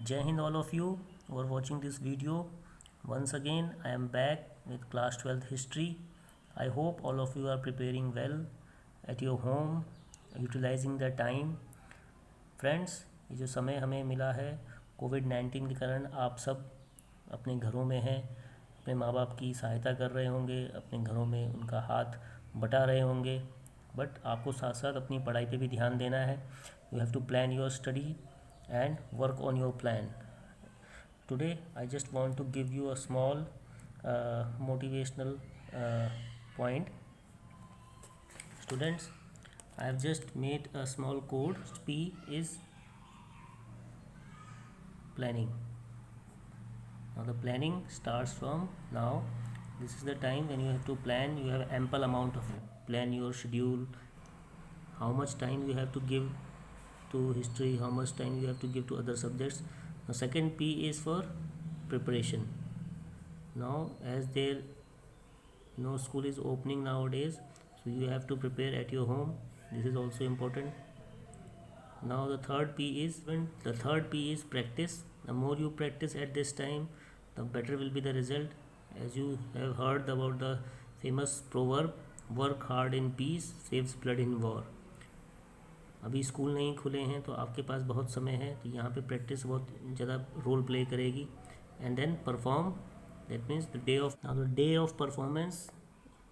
Jai Hind all of you who are watching this video. Once again I am back with class 12th history. I hope all of you are preparing well at your home, utilizing the time. Friends, ये जो समय हमें मिला है कोविड-19 के कारण आप सब अपने घरों में हैं, अपने माँ बाप की सहायता कर रहे होंगे, अपने घरों में उनका हाथ बटा रहे होंगे, बट आपको साथ साथ अपनी पढ़ाई पे भी ध्यान देना है. You have to plan your study and work on your plan. Today I just want to give you a small motivational point. Students, I have just made a small code. P is planning. Now the planning starts from now. This is the time when you have to plan. You have ample amount of plan your schedule, how much time you have to give to history, how much time you have to give to other subjects. The second P is for preparation. Now as there no school is opening nowadays, so you have to prepare at your home. This is also important. Now the third P is practice. The more you practice at this time, the better will be the result. As you have heard about the famous proverb, work hard in peace saves blood in war. अभी school नहीं खुले हैं तो आपके पास बहुत समय है, तो यहाँ पे प्रैक्टिस बहुत ज़्यादा रोल प्ले करेगी. And then perform, that means the day of performance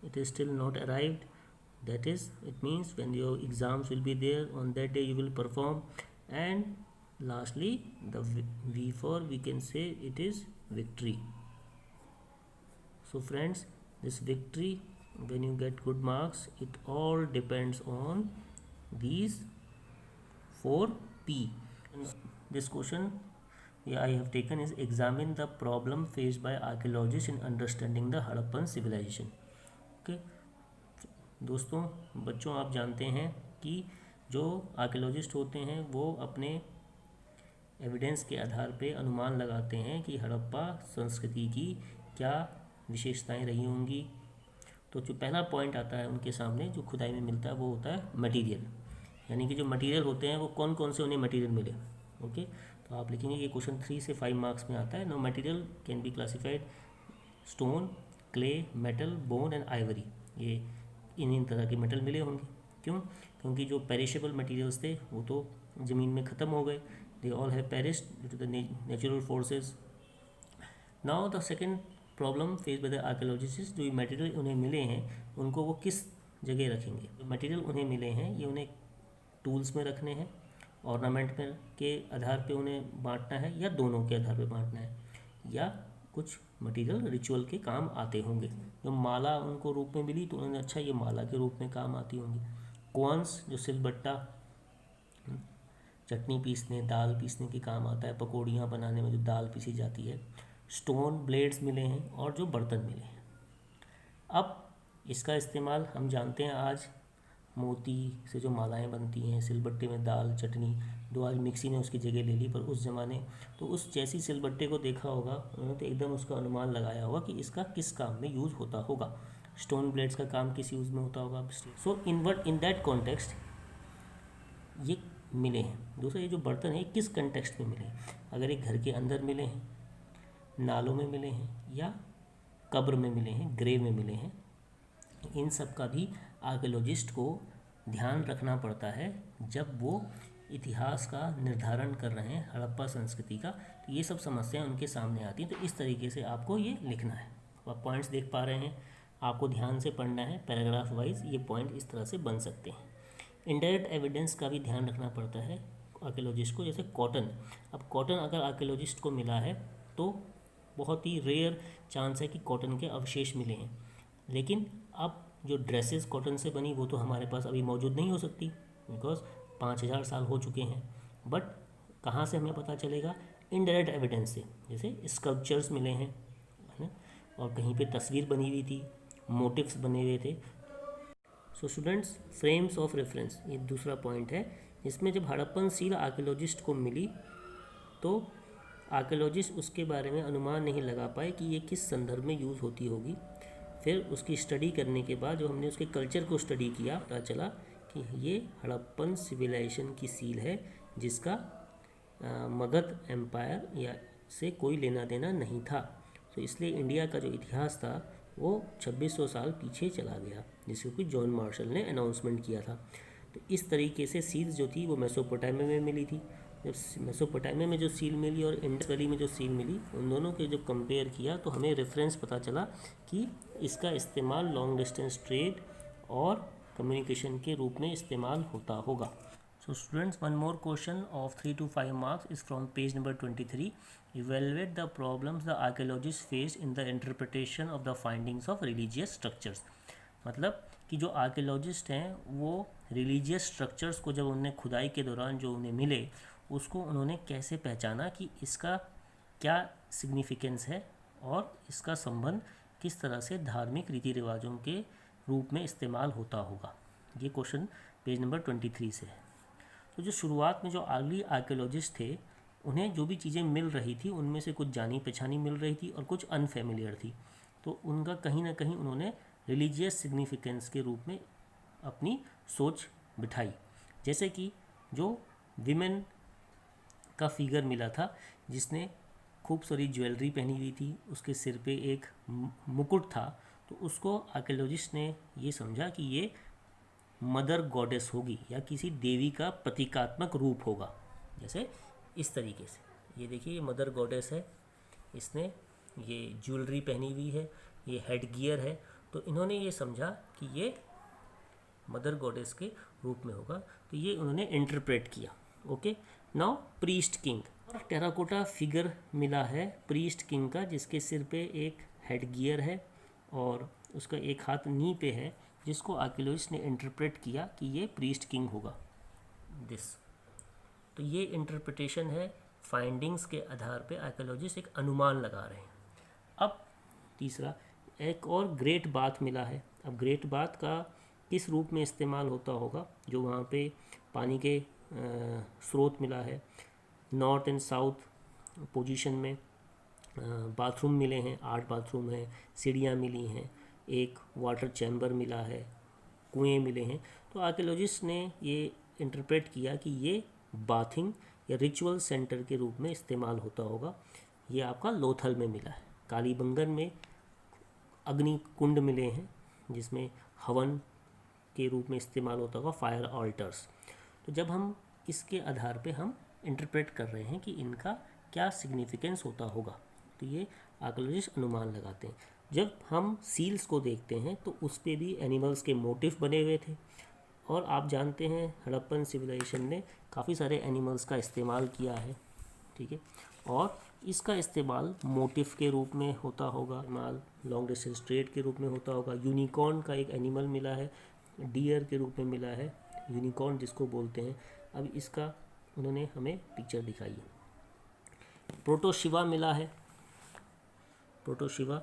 it is still not arrived. That is, it means when your exams will be there, on that day you will perform. And lastly, the V for, we can say it is victory. So friends, this victory, when you get good marks, it all depends on these 4 P. This question I have taken is examine the problem faced by archaeologists in understanding the Harappan civilization. Okay दोस्तों, बच्चों, आप जानते हैं कि जो archaeologist होते हैं वो अपने एविडेंस के आधार पे अनुमान लगाते हैं कि हड़प्पा संस्कृति की क्या विशेषताएं रही होंगी. तो जो पहला पॉइंट आता है उनके सामने जो खुदाई में मिलता है वो होता है मटेरियल, यानी कि जो मटेरियल होते हैं वो कौन कौन से उन्हें मटेरियल मिले. ओके, तो आप लिखेंगे ये क्वेश्चन 3 से 5 मार्क्स में आता है. No material can be classified stone, clay, metal, bone and ivory. ये इन तरह के मेटल मिले होंगे. क्यों? क्योंकि जो पेरिशेबल मटेरियल्स थे वो तो ज़मीन में ख़त्म हो गए. They all have perished due to the natural forces. Now the second problem face by the archaeologist, जो मटेरियल उन्हें मिले हैं उनको वो किस जगह रखेंगे. मटेरियल उन्हें मिले हैं ये उन्हें टूल्स में रखने हैं, ऑर्नामेंट में के आधार पे उन्हें बांटना है, या दोनों के आधार पे बांटना है, या कुछ मटेरियल रिचुअल के काम आते होंगे. जो माला उनको रूप में मिली तो उन्होंने अच्छा ये माला के रूप में काम आती होंगी. कॉन्स, जो सिलबट्टा चटनी पीसने, दाल पीसने के काम आता है, पकौड़ियाँ बनाने में जो दाल पीसी जाती है. स्टोन ब्लेड्स मिले हैं और जो बर्तन मिले हैं. अब इसका इस्तेमाल हम जानते हैं आज मोती से जो मालाएं बनती हैं, सिलबट्टे में दाल चटनी, जो आज मिक्सी ने उसकी जगह ले ली, पर उस ज़माने तो उस जैसी सिलबट्टे को देखा होगा उन्होंने तो एकदम उसका अनुमान लगाया होगा कि इसका किस काम में यूज़ होता होगा. स्टोन ब्लेड्स का काम किस यूज़ में होता होगा. सो इन दैट कॉन्टेक्स्ट ये मिले हैं. दूसरा, ये जो बर्तन है किस कंटेक्स्ट में मिले हैं. अगर ये घर के अंदर मिले हैं, नालों में मिले हैं, या कब्र में मिले हैं, ग्रेव में मिले हैं, इन सब का भी आर्कियोलॉजिस्ट को ध्यान रखना पड़ता है जब वो इतिहास का निर्धारण कर रहे हैं हड़प्पा संस्कृति का. तो ये सब समस्याएं उनके सामने आती हैं. तो इस तरीके से आपको ये लिखना है. आप पॉइंट्स देख पा रहे हैं, आपको ध्यान से पढ़ना है. पैराग्राफ वाइज ये पॉइंट इस तरह से बन सकते हैं. इनडायरेक्ट एविडेंस का भी ध्यान रखना पड़ता है आर्कियोलॉजिस्ट को. जैसे कॉटन, अब कॉटन अगर आर्कियोलॉजिस्ट को मिला है तो बहुत ही रेयर चांस है कि कॉटन के अवशेष मिले हैं. लेकिन अब जो ड्रेसेस कॉटन से बनी वो तो हमारे पास अभी मौजूद नहीं हो सकती, बिकॉज 5000 साल हो चुके हैं. बट कहाँ से हमें पता चलेगा? इनडायरेक्ट एविडेंस से. जैसे स्कल्पचर्स मिले हैं, है ना, और कहीं पे तस्वीर बनी हुई थी, मोटिव्स बने हुए थे. So students, frames of reference ये दूसरा पॉइंट है. इसमें जब हड़प्पन सील आर्कियोलॉजिस्ट को मिली तो आर्कियोलॉजिस्ट उसके बारे में अनुमान नहीं लगा पाए कि ये किस संदर्भ में यूज़ होती होगी. फिर उसकी स्टडी करने के बाद जो हमने उसके कल्चर को स्टडी किया, पता चला कि ये हड़प्पन सिविलाइजेशन की सील है जिसका मगध एम्पायर या से कोई लेना देना नहीं था। तो इसलिए इंडिया का जो इतिहास था वो 2600 साल पीछे चला गया, जिसको कि जॉन मार्शल ने अनाउंसमेंट किया था। तो इस तरीके से सील्स जो थी वो मेसोपोटामिया में मिली थी। जब मेसोपोटामिया में जो सील मिली और इंडस वैली में जो सील मिली, उन दोनों के जब कंपेयर किया तो हमें रेफरेंस पता चला कि इसका इस्तेमाल लॉन्ग डिस्टेंस ट्रेड और कम्युनिकेशन के रूप में इस्तेमाल होता होगा। So students, one more question of 3 to 5 marks is from page number 23. Evaluate the problems the archaeologists faced in the interpretation of the findings of religious structures. मतलब कि जो आर्कियोलॉजिस्ट हैं वो रिलीजियस स्ट्रक्चर्स को जब उन्हें खुदाई के दौरान जो उन्हें मिले, उसको उन्होंने कैसे पहचाना कि इसका क्या सिग्निफिकेंस है और इसका संबंध किस तरह से धार्मिक रीति रिवाजों के रूप में इस्तेमाल होता होगा। ये क्वेश्चन पेज नंबर 23 से है। तो जो शुरुआत में जो अर्ली आर्कियोलॉजिस्ट थे, उन्हें जो भी चीज़ें मिल रही थी उनमें से कुछ जानी पहचानी मिल रही थी और कुछ अनफेमिलियर थी। तो उनका कहीं ना कहीं उन्होंने रिलीजियस सिग्निफिकेंस के रूप में अपनी सोच बिठाई। जैसे कि जो विमेन का फिगर मिला था जिसने खूब सारी ज्वेलरी पहनी हुई थी, उसके सिर पे एक मुकुट था, तो उसको आर्कियोलॉजिस्ट ने ये समझा कि ये मदर गॉडेस होगी या किसी देवी का प्रतीकात्मक रूप होगा। जैसे इस तरीके से ये देखिए, ये मदर गॉडेस है, इसने ये ज्वेलरी पहनी हुई है, ये हेड गियर है, तो इन्होंने ये समझा कि ये मदर गॉडेस के रूप में होगा, तो ये उन्होंने इंटरप्रेट किया। Okay, now priest king, terracotta figure मिला है प्रीस्ट किंग का, जिसके सिर पे एक हेड गियर है और उसका एक हाथ नी पे है, जिसको आर्कियोलॉजिस्ट ने इंटरप्रेट किया कि ये प्रीस्ट किंग होगा दिस। तो ये इंटरप्रिटेशन है, फाइंडिंग्स के आधार पे आर्कियोलॉजिस्ट एक अनुमान लगा रहे हैं। अब तीसरा, एक और ग्रेट बाथ मिला है। अब ग्रेट बाथ का किस रूप में इस्तेमाल होता होगा, जो वहाँ पे पानी के स्रोत मिला है, नॉर्थ एंड साउथ पोजीशन में बाथरूम मिले हैं, 8 बाथरूम हैं, सीढ़ियाँ मिली हैं, एक वाटर चैम्बर मिला है, कुएं मिले हैं। तो आर्कियोलॉजिस्ट ने ये इंटरप्रेट किया कि ये बाथिंग या रिचुअल सेंटर के रूप में इस्तेमाल होता होगा। ये आपका लोथल में मिला है। कालीबंगन में अग्नि कुंड मिले हैं जिसमें हवन के रूप में इस्तेमाल होता होगा, फायर ऑल्टर्स। तो जब हम इसके आधार पे हम इंटरप्रेट कर रहे हैं कि इनका क्या सिग्निफिकेंस होता होगा, तो ये आर्कियोलॉजिस्ट अनुमान लगाते हैं। जब हम सील्स को देखते हैं तो उस पे भी एनिमल्स के मोटिफ बने हुए थे, और आप जानते हैं हड़प्पन सिविलाइजेशन ने काफ़ी सारे एनिमल्स का इस्तेमाल किया है, ठीक है, और इसका इस्तेमाल मोटिफ के रूप में होता होगा, इस्तेमाल लॉन्ग डिस्टेंस ट्रेड के रूप में होता होगा। यूनिकॉर्न का एक एनिमल मिला है, डियर के रूप में मिला है, यूनिकॉर्न जिसको बोलते हैं। अब इसका उन्होंने हमें पिक्चर दिखाई है। प्रोटोशिवा मिला है, प्रोटोशिवा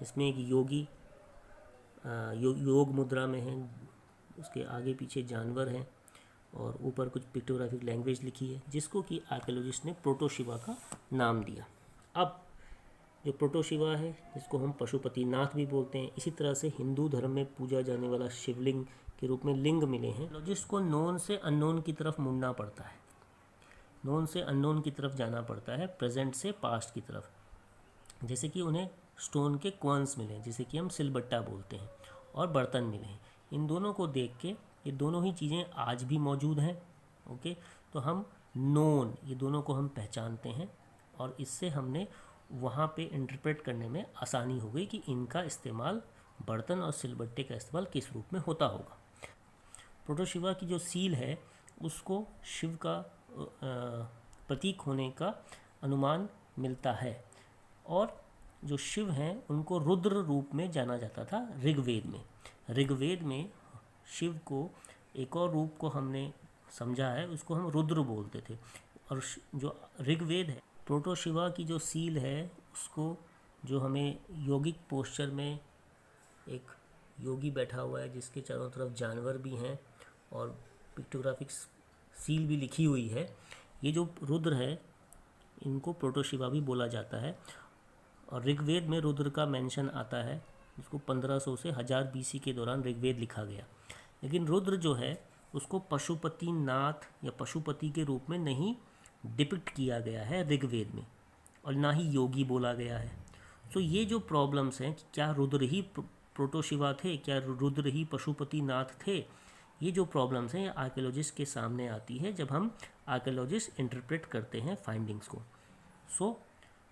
इसमें एक योगी योग मुद्रा में है, उसके आगे पीछे जानवर हैं और ऊपर कुछ पिक्टोग्राफिक लैंग्वेज लिखी है, जिसको कि आर्कियोलॉजिस्ट ने प्रोटोशिवा का नाम दिया। अब जो प्रोटोशिवा है, जिसको हम पशुपतिनाथ भी बोलते हैं, इसी तरह से हिंदू धर्म में पूजा जाने वाला शिवलिंग के रूप में लिंग मिले हैं। आर्कियोलॉजिस्ट को नोन से अननोन की तरफ मुड़ना पड़ता है, नोन से अननोन की तरफ जाना पड़ता है, प्रेजेंट से पास्ट की तरफ। जैसे कि उन्हें स्टोन के क्वांस मिले, जिसे कि हम सिलबट्टा बोलते हैं, और बर्तन मिले हैं। इन दोनों को देख के ये दोनों ही चीज़ें आज भी मौजूद हैं। ओके, तो हम नोन, ये दोनों को हम पहचानते हैं, और इससे हमने वहाँ पे इंटरप्रेट करने में आसानी हो गई कि इनका इस्तेमाल, बर्तन और सिलबट्टे का इस्तेमाल किस रूप में होता होगा। प्रोटोशिवा की जो सील है उसको शिव का प्रतीक होने का अनुमान मिलता है, और जो शिव हैं उनको रुद्र रूप में जाना जाता था ऋग्वेद में। ऋग्वेद में शिव को एक और रूप को हमने समझा है, उसको हम रुद्र बोलते थे। और जो ऋग्वेद है, प्रोटोशिवा की जो सील है उसको, जो हमें योगिक पोस्चर में एक योगी बैठा हुआ है जिसके चारों तरफ जानवर भी हैं और पिक्टोग्राफिक सील भी लिखी हुई है, ये जो रुद्र है इनको प्रोटोशिवा भी बोला जाता है। और ऋग्वेद में रुद्र का मेंशन आता है, जिसको 1500 से 1000 BC के दौरान ऋग्वेद लिखा गया। लेकिन रुद्र जो है उसको पशुपति नाथ या पशुपति के रूप में नहीं डिपिक्ट किया गया है ऋग्वेद में, और ना ही योगी बोला गया है। तो ये जो प्रॉब्लम्स हैं कि क्या रुद्र ही प्रोटोशिवा थे, क्या रुद्र ही पशुपति नाथ थे, ये जो प्रॉब्लम्स हैं आर्कियोलॉजिस्ट के सामने आती है जब हम आर्कियोलॉजिस्ट इंटरप्रेट करते हैं फाइंडिंग्स को। सो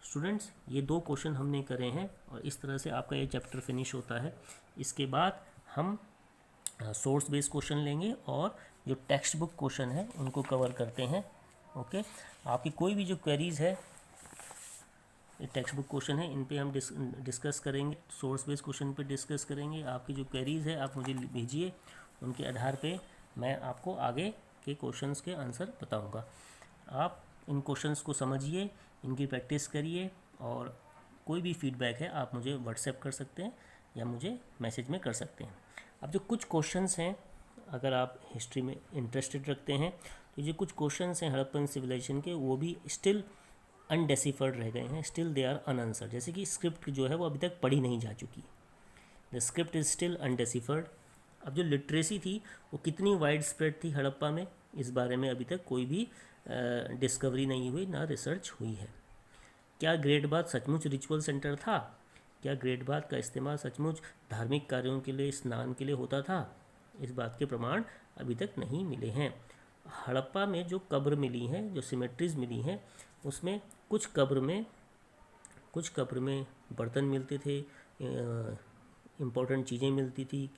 स्टूडेंट्स, ये 2 क्वेश्चन हमने करे हैं और इस तरह से आपका ये चैप्टर फिनिश होता है। इसके बाद हम सोर्स बेस्ड क्वेश्चन लेंगे और जो टेक्स्ट बुक क्वेश्चन है उनको कवर करते हैं। ओके, आपकी कोई भी जो क्वेरीज है, टेक्स्ट बुक क्वेश्चन है, इन पे हम डिस्कस करेंगे, सोर्स बेस्ड क्वेश्चन पे डिस्कस करेंगे। आपकी जो क्वेरीज है आप मुझे भेजिए, उनके आधार पे मैं आपको आगे के क्वेश्चंस के आंसर बताऊंगा। आप इन क्वेश्चंस को समझिए, इनकी प्रैक्टिस करिए, और कोई भी फीडबैक है आप मुझे व्हाट्सएप कर सकते हैं या मुझे मैसेज में कर सकते हैं। अब जो कुछ क्वेश्चंस हैं, अगर आप हिस्ट्री में इंटरेस्टेड रखते हैं तो जो कुछ क्वेश्चंस हैं हड़प्पन सिविलाइजेशन के, वो भी स्टिल अनडेसिफर्ड रह गए हैं, स्टिल दे आर अनआंसर्ड। जैसे कि स्क्रिप्ट जो है वो अभी तक पढ़ी नहीं जा चुकी, द स्क्रिप्ट इज़ स्टिल अनडेसिफर्ड। अब जो लिटरेसी थी वो कितनी वाइड स्प्रेड थी हड़प्पा में, इस बारे में अभी तक कोई भी डिस्कवरी नहीं हुई, ना रिसर्च हुई है। क्या ग्रेट बाथ सचमुच रिचुअल सेंटर था? क्या ग्रेट बाथ का इस्तेमाल सचमुच धार्मिक कार्यों के लिए, स्नान के लिए होता था? इस बात के प्रमाण अभी तक नहीं मिले हैं। हड़प्पा में जो कब्र मिली हैं, जो सिमेट्रीज मिली हैं, उसमें कुछ कब्र में बर्तन मिलते थे, इम्पोर्टेंट चीज़ें मिलती थी,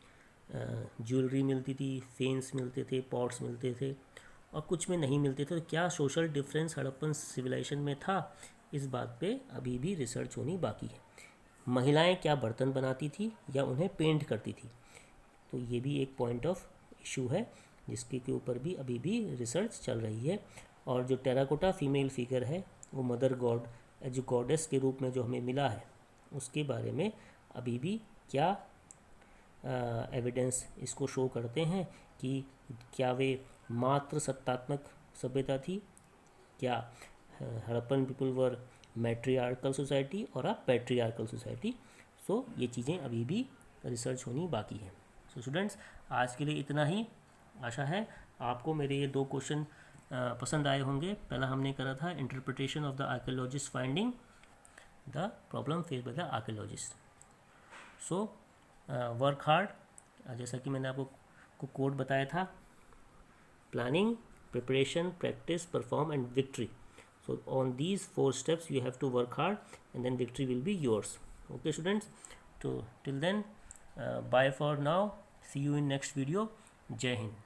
ज्वेलरी मिलती थी, फेन्स मिलते थे, पॉट्स मिलते थे, और कुछ में नहीं मिलते थे। तो क्या सोशल डिफरेंस हड़प्पन सिविलाइजेशन में था? इस बात पे अभी भी रिसर्च होनी बाकी है। महिलाएं क्या बर्तन बनाती थी या उन्हें पेंट करती थी? तो ये भी एक पॉइंट ऑफ इशू है जिसके के ऊपर भी अभी भी रिसर्च चल रही है। और जो टेराकोटा फीमेल फिगर है वो मदर गॉड, जो गॉडेस के रूप में जो हमें मिला है, उसके बारे में अभी भी क्या एविडेंस इसको शो करते हैं कि क्या वे मात्र सत्तात्मक सभ्यता थी, क्या हड़प्पन पीपल वर मैट्रियार्कल सोसाइटी और पैट्रियार्कल सोसाइटी। सो ये चीज़ें अभी भी रिसर्च होनी बाकी है। सो स्टूडेंट्स, आज के लिए इतना ही। आशा है आपको मेरे ये 2 क्वेश्चन पसंद आए होंगे। पहला हमने करा था interpretation of the archaeologist finding the problem face by the archaeologist. So work hard, जैसा कि मैंने आपको कोड बताया था, planning, preparation, practice, perform and victory. So on these 4 steps you have to work hard and then victory will be yours. Okay students, so till then bye for now, see you in next video. Jai Hind.